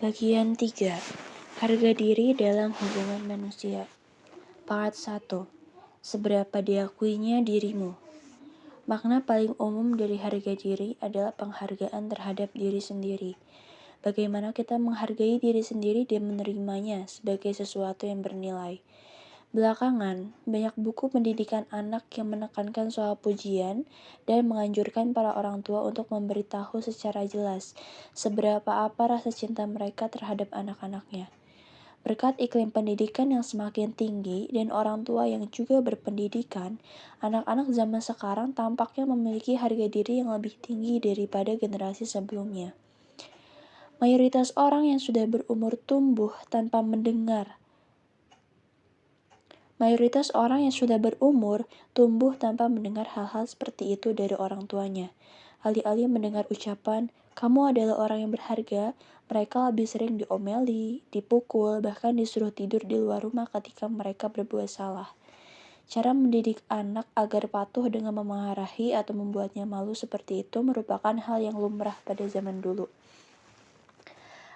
Bagian 3. Harga diri dalam hubungan manusia. Part 1. Seberapa diakuinya dirimu. Makna paling umum dari harga diri adalah penghargaan terhadap diri sendiri. Bagaimana kita menghargai diri sendiri dan menerimanya sebagai sesuatu yang bernilai. Belakangan, banyak buku pendidikan anak yang menekankan soal pujian dan menganjurkan para orang tua untuk memberitahu secara jelas seberapa apa rasa cinta mereka terhadap anak-anaknya. Berkat iklim pendidikan yang semakin tinggi dan orang tua yang juga berpendidikan, anak-anak zaman sekarang tampaknya memiliki harga diri yang lebih tinggi daripada generasi sebelumnya. Mayoritas orang yang sudah berumur tumbuh tanpa mendengar hal-hal seperti itu dari orang tuanya. Alih-alih mendengar ucapan, "Kamu adalah orang yang berharga," mereka lebih sering diomeli, dipukul, bahkan disuruh tidur di luar rumah ketika mereka berbuat salah. Cara mendidik anak agar patuh dengan memarahi atau membuatnya malu seperti itu merupakan hal yang lumrah pada zaman dulu.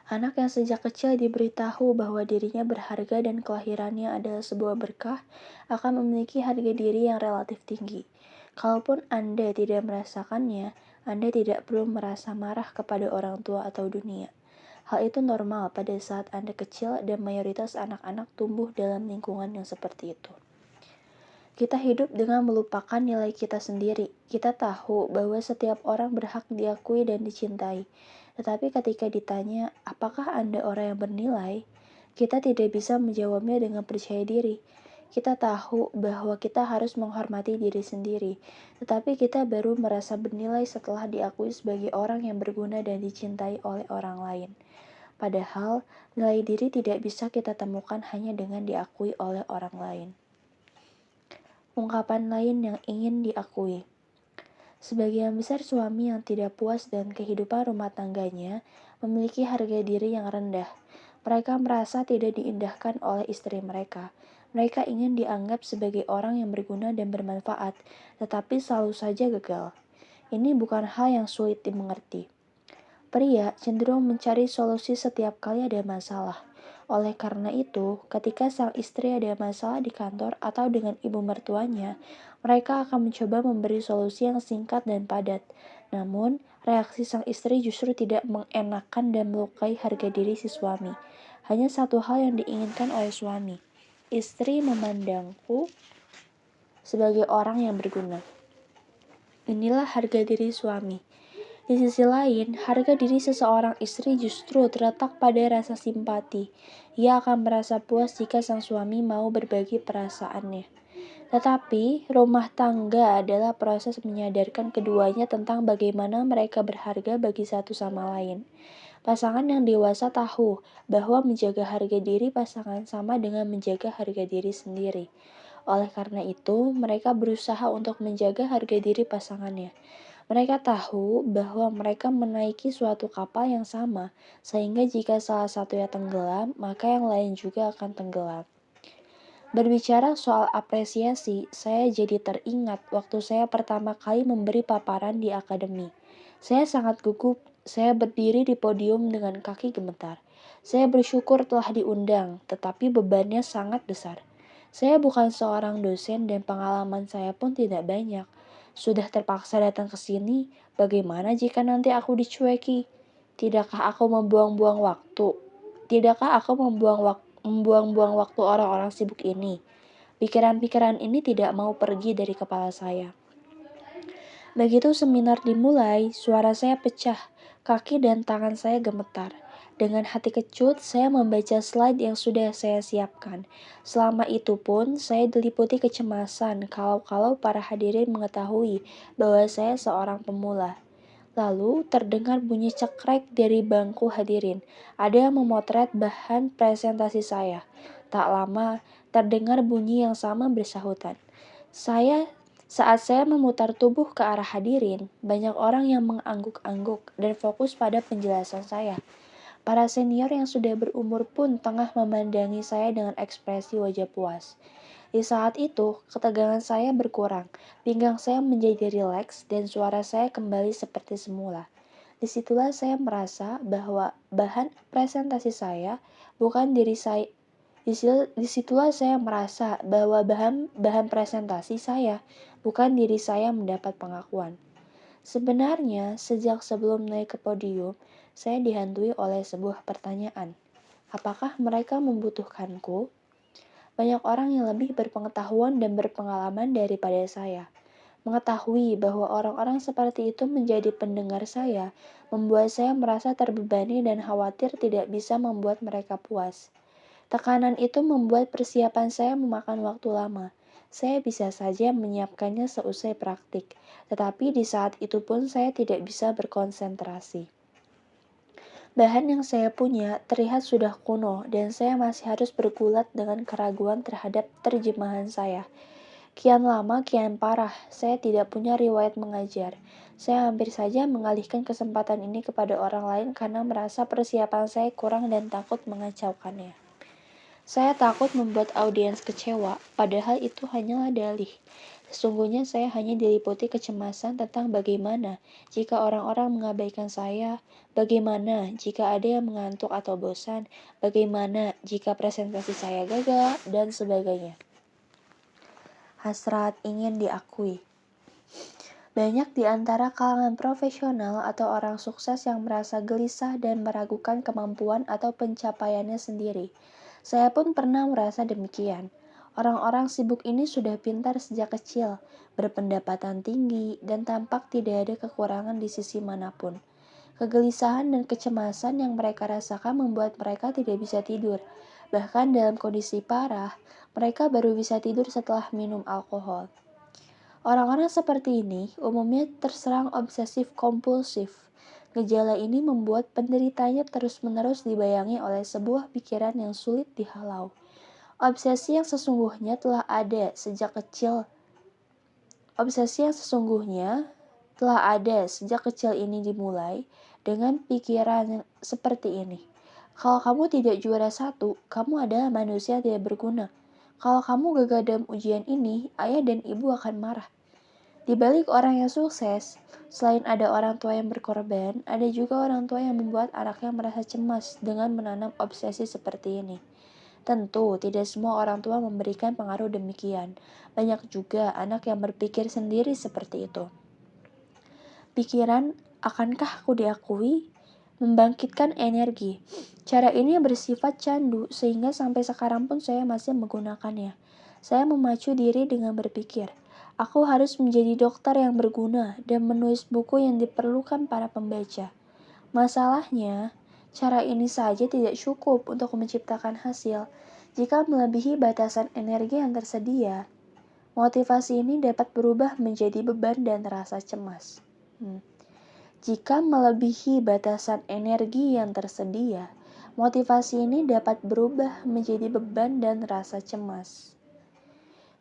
Anak yang sejak kecil diberitahu bahwa dirinya berharga dan kelahirannya adalah sebuah berkah akan memiliki harga diri yang relatif tinggi. Kalaupun Anda tidak merasakannya, Anda tidak perlu merasa marah kepada orang tua atau dunia. Hal itu normal pada saat Anda kecil dan mayoritas anak-anak tumbuh dalam lingkungan yang seperti itu. Kita hidup dengan melupakan nilai kita sendiri. Kita tahu bahwa setiap orang berhak diakui dan dicintai. Tetapi ketika ditanya, apakah Anda orang yang bernilai? Kita tidak bisa menjawabnya dengan percaya diri. Kita tahu bahwa kita harus menghormati diri sendiri. Tetapi kita baru merasa bernilai setelah diakui sebagai orang yang berguna dan dicintai oleh orang lain. Padahal, nilai diri tidak bisa kita temukan hanya dengan diakui oleh orang lain. Ungkapan lain yang ingin diakui. Sebagian besar suami yang tidak puas dengan kehidupan rumah tangganya memiliki harga diri yang rendah. Mereka merasa tidak diindahkan oleh istri mereka. Mereka ingin dianggap sebagai orang yang berguna dan bermanfaat, tetapi selalu saja gagal. Ini bukan hal yang sulit dimengerti. Pria cenderung mencari solusi setiap kali ada masalah. Oleh karena itu, ketika sang istri ada masalah di kantor atau dengan ibu mertuanya, mereka akan mencoba memberi solusi yang singkat dan padat. Namun, reaksi sang istri justru tidak mengenakan dan melukai harga diri si suami. Hanya satu hal yang diinginkan oleh suami. Istri memandangku sebagai orang yang berguna. Inilah harga diri suami. Di sisi lain, harga diri seseorang istri justru terletak pada rasa simpati. Ia akan merasa puas jika sang suami mau berbagi perasaannya. Tetapi, rumah tangga adalah proses menyadarkan keduanya tentang bagaimana mereka berharga bagi satu sama lain. Pasangan yang dewasa tahu bahwa menjaga harga diri pasangan sama dengan menjaga harga diri sendiri. Oleh karena itu, mereka berusaha untuk menjaga harga diri pasangannya. Mereka tahu bahwa mereka menaiki suatu kapal yang sama, sehingga jika salah satunya tenggelam, maka yang lain juga akan tenggelam. Berbicara soal apresiasi, saya jadi teringat waktu saya pertama kali memberi paparan di akademi. Saya sangat gugup, saya berdiri di podium dengan kaki gemetar. Saya bersyukur telah diundang, tetapi bebannya sangat besar. Saya bukan seorang dosen dan pengalaman saya pun tidak banyak. Sudah terpaksa datang ke sini, bagaimana jika nanti aku dicueki? Tidakkah aku membuang-buang waktu? Tidakkah aku membuang-buang waktu orang-orang sibuk ini? Pikiran-pikiran ini tidak mau pergi dari kepala saya. Begitu seminar dimulai, suara saya pecah, kaki dan tangan saya gemetar. Dengan hati kecut, saya membaca slide yang sudah saya siapkan. Selama itu pun, saya diliputi kecemasan kalau para hadirin mengetahui bahwa saya seorang pemula. Lalu, terdengar bunyi cekrek dari bangku hadirin. Ada yang memotret bahan presentasi saya. Tak lama, terdengar bunyi yang sama bersahutan. Saat saya memutar tubuh ke arah hadirin, banyak orang yang mengangguk-angguk dan fokus pada penjelasan saya. Para senior yang sudah berumur pun tengah memandangi saya dengan ekspresi wajah puas. Di saat itu, ketegangan saya berkurang, pinggang saya menjadi rileks dan suara saya kembali seperti semula. Disitulah saya merasa bahwa bahan presentasi saya bukan diri saya. Disitulah saya merasa bahwa bahan presentasi saya bukan diri saya mendapat pengakuan. Sebenarnya, sejak sebelum naik ke podium, saya dihantui oleh sebuah pertanyaan. Apakah mereka membutuhkanku? Banyak orang yang lebih berpengetahuan dan berpengalaman daripada saya. Mengetahui bahwa orang-orang seperti itu menjadi pendengar saya, membuat saya merasa terbebani dan khawatir tidak bisa membuat mereka puas. Tekanan itu membuat persiapan saya memakan waktu lama. Saya bisa saja menyiapkannya seusai praktik, tetapi di saat itu pun saya tidak bisa berkonsentrasi. Bahan yang saya punya terlihat sudah kuno dan saya masih harus bergulat dengan keraguan terhadap terjemahan saya. Kian lama, kian parah. Saya tidak punya riwayat mengajar. Saya hampir saja mengalihkan kesempatan ini kepada orang lain karena merasa persiapan saya kurang dan takut mengacaukannya. Saya takut membuat audiens kecewa, padahal itu hanyalah dalih. Sesungguhnya saya hanya diliputi kecemasan tentang bagaimana jika orang-orang mengabaikan saya, bagaimana jika ada yang mengantuk atau bosan, bagaimana jika presentasi saya gagal, dan sebagainya. Hasrat ingin diakui. Banyak di antara kalangan profesional atau orang sukses yang merasa gelisah dan meragukan kemampuan atau pencapaiannya sendiri. Saya pun pernah merasa demikian. Orang-orang sibuk ini sudah pintar sejak kecil, berpendapatan tinggi, dan tampak tidak ada kekurangan di sisi manapun. Kegelisahan dan kecemasan yang mereka rasakan membuat mereka tidak bisa tidur. Bahkan dalam kondisi parah, mereka baru bisa tidur setelah minum alkohol. Orang-orang seperti ini umumnya terserang obsesif kompulsif. Gejala ini membuat penderitanya terus-menerus dibayangi oleh sebuah pikiran yang sulit dihalau. Obsesi yang sesungguhnya telah ada sejak kecil. Obsesi yang sesungguhnya telah ada sejak kecil ini dimulai dengan pikiran yang seperti ini. Kalau kamu tidak juara 1, kamu adalah manusia tidak berguna. Kalau kamu gagal dalam ujian ini, ayah dan ibu akan marah. Di balik orang yang sukses, selain ada orang tua yang berkorban, ada juga orang tua yang membuat anaknya merasa cemas dengan menanam obsesi seperti ini. Tentu, tidak semua orang tua memberikan pengaruh demikian. Banyak juga anak yang berpikir sendiri seperti itu. Pikiran, akankah aku diakui? Membangkitkan energi. Cara ini bersifat candu sehingga sampai sekarang pun saya masih menggunakannya. Saya memacu diri dengan berpikir, aku harus menjadi dokter yang berguna dan menulis buku yang diperlukan para pembaca. Masalahnya, cara ini saja tidak cukup untuk menciptakan hasil. Jika melebihi batasan energi yang tersedia, motivasi ini dapat berubah menjadi beban dan rasa cemas. Jika melebihi batasan energi yang tersedia, motivasi ini dapat berubah menjadi beban dan rasa cemas.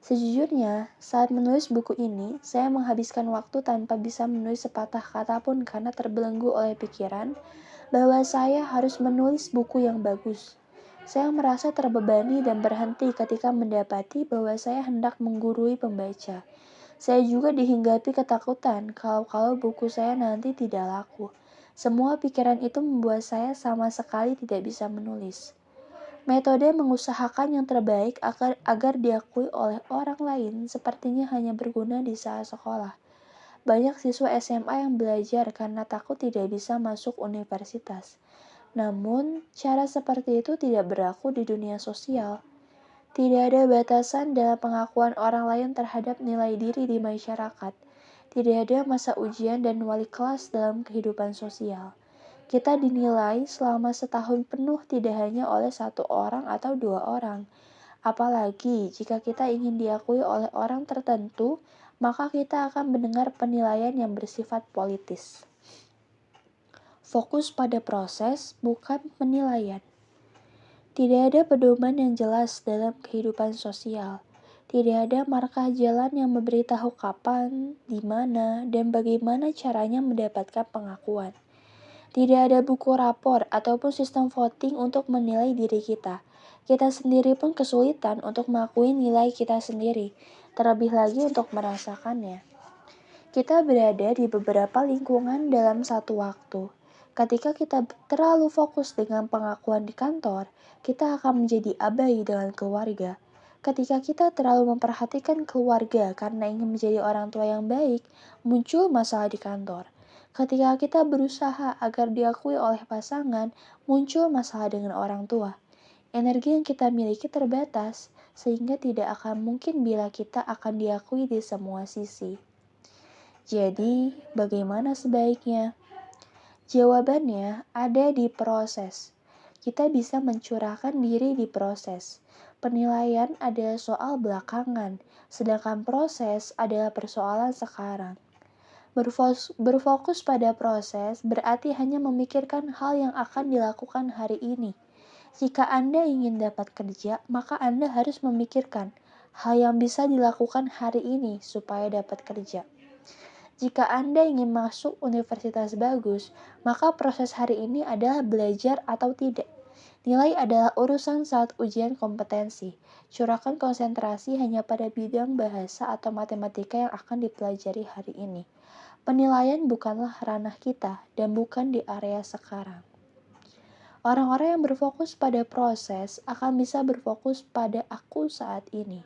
Sejujurnya, saat menulis buku ini, saya menghabiskan waktu tanpa bisa menulis sepatah kata pun karena terbelenggu oleh pikiran bahwa saya harus menulis buku yang bagus. Saya merasa terbebani dan berhenti ketika mendapati bahwa saya hendak menggurui pembaca. Saya juga dihinggapi ketakutan kalau buku saya nanti tidak laku. Semua pikiran itu membuat saya sama sekali tidak bisa menulis. Metode mengusahakan yang terbaik agar diakui oleh orang lain sepertinya hanya berguna di saat sekolah. Banyak siswa SMA yang belajar karena takut tidak bisa masuk universitas. Namun, cara seperti itu tidak berlaku di dunia sosial. Tidak ada batasan dalam pengakuan orang lain terhadap nilai diri di masyarakat. Tidak ada masa ujian dan wali kelas dalam kehidupan sosial. Kita dinilai selama setahun penuh tidak hanya oleh satu orang atau dua orang. Apalagi jika kita ingin diakui oleh orang tertentu, maka kita akan mendengar penilaian yang bersifat politis. Fokus pada proses, bukan penilaian. Tidak ada pedoman yang jelas dalam kehidupan sosial. Tidak ada markah jalan yang memberitahu kapan, di mana, dan bagaimana caranya mendapatkan pengakuan. Tidak ada buku rapor ataupun sistem voting untuk menilai diri kita. Kita sendiri pun kesulitan untuk mengakui nilai kita sendiri, terlebih lagi untuk merasakannya. Kita berada di beberapa lingkungan dalam satu waktu. Ketika kita terlalu fokus dengan pengakuan di kantor, kita akan menjadi abai dengan keluarga. Ketika kita terlalu memperhatikan keluarga karena ingin menjadi orang tua yang baik, muncul masalah di kantor. Ketika kita berusaha agar diakui oleh pasangan, muncul masalah dengan orang tua. Energi yang kita miliki terbatas, sehingga tidak akan mungkin bila kita akan diakui di semua sisi. Jadi, bagaimana sebaiknya? Jawabannya ada di proses. Kita bisa mencurahkan diri di proses. Penilaian adalah soal belakangan, sedangkan proses adalah persoalan sekarang. Berfokus pada proses berarti hanya memikirkan hal yang akan dilakukan hari ini. Jika Anda ingin dapat kerja, maka Anda harus memikirkan hal yang bisa dilakukan hari ini supaya dapat kerja. Jika Anda ingin masuk universitas bagus, maka proses hari ini adalah belajar atau tidak. Nilai adalah urusan saat ujian kompetensi. Curahkan konsentrasi hanya pada bidang bahasa atau matematika yang akan dipelajari hari ini. Penilaian bukanlah ranah kita dan bukan di area sekarang. Orang-orang yang berfokus pada proses akan bisa berfokus pada aku saat ini.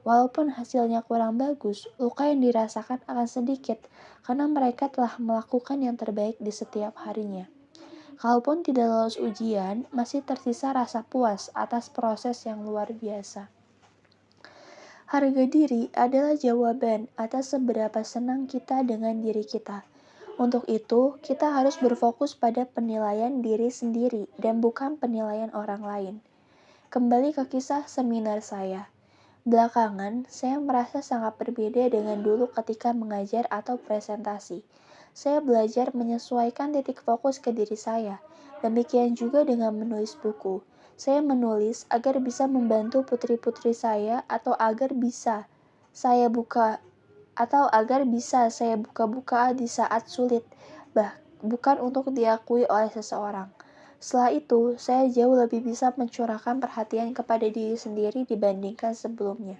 Walaupun hasilnya kurang bagus, luka yang dirasakan akan sedikit karena mereka telah melakukan yang terbaik di setiap harinya. Kalaupun tidak lolos ujian, masih tersisa rasa puas atas proses yang luar biasa. Harga diri adalah jawaban atas seberapa senang kita dengan diri kita. Untuk itu, kita harus berfokus pada penilaian diri sendiri dan bukan penilaian orang lain. Kembali ke kisah seminar saya. Belakangan, saya merasa sangat berbeda dengan dulu ketika mengajar atau presentasi. Saya belajar menyesuaikan titik fokus ke diri saya. Demikian juga dengan menulis buku. Saya menulis agar bisa membantu putri-putri saya atau agar bisa saya buka-buka di saat sulit, bukan untuk diakui oleh seseorang. Setelah itu, saya jauh lebih bisa mencurahkan perhatian kepada diri sendiri dibandingkan sebelumnya.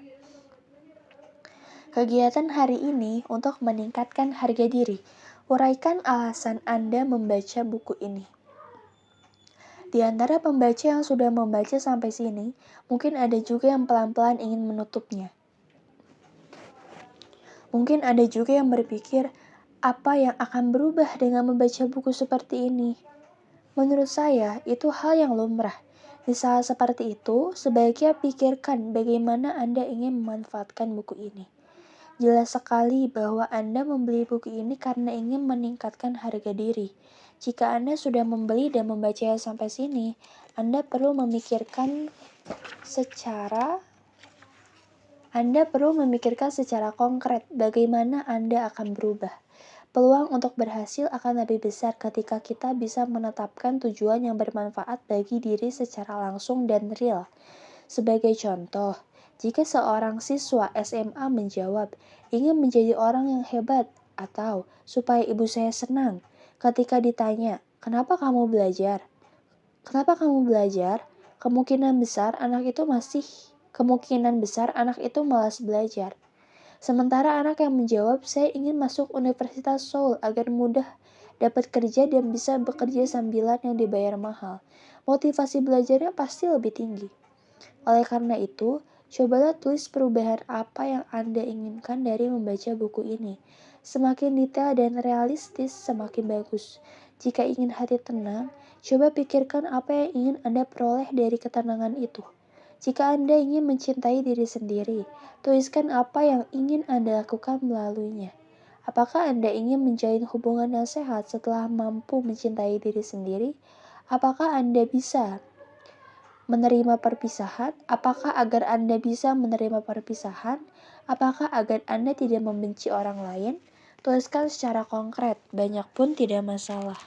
Kegiatan hari ini untuk meningkatkan harga diri. Uraikan alasan Anda membaca buku ini. Di antara pembaca yang sudah membaca sampai sini, mungkin ada juga yang pelan-pelan ingin menutupnya. Mungkin ada juga yang berpikir, apa yang akan berubah dengan membaca buku seperti ini? Menurut saya, itu hal yang lumrah. Di saat seperti itu, sebaiknya pikirkan bagaimana Anda ingin memanfaatkan buku ini. Jelas sekali bahwa Anda membeli buku ini karena ingin meningkatkan harga diri. Jika Anda sudah membeli dan membacanya sampai sini, Anda perlu memikirkan secara konkret bagaimana Anda akan berubah. Peluang untuk berhasil akan lebih besar ketika kita bisa menetapkan tujuan yang bermanfaat bagi diri secara langsung dan real. Sebagai contoh, jika seorang siswa SMA menjawab, ingin menjadi orang yang hebat, atau supaya ibu saya senang, ketika ditanya, kenapa kamu belajar? Kemungkinan besar anak itu malas belajar. Sementara anak yang menjawab, saya ingin masuk Universitas Seoul agar mudah dapat kerja dan bisa bekerja sambilan yang dibayar mahal. Motivasi belajarnya pasti lebih tinggi. Oleh karena itu, cobalah tulis perubahan apa yang Anda inginkan dari membaca buku ini. Semakin detail dan realistis, semakin bagus. Jika ingin hati tenang, coba pikirkan apa yang ingin Anda peroleh dari ketenangan itu. Jika Anda ingin mencintai diri sendiri, tuliskan apa yang ingin Anda lakukan melaluinya. Apakah Anda ingin menjalin hubungan yang sehat setelah mampu mencintai diri sendiri? Apakah Anda bisa menerima perpisahan? Apakah agar Anda bisa menerima perpisahan? Apakah agar Anda tidak membenci orang lain? Tuliskan secara konkret, banyak pun tidak masalah.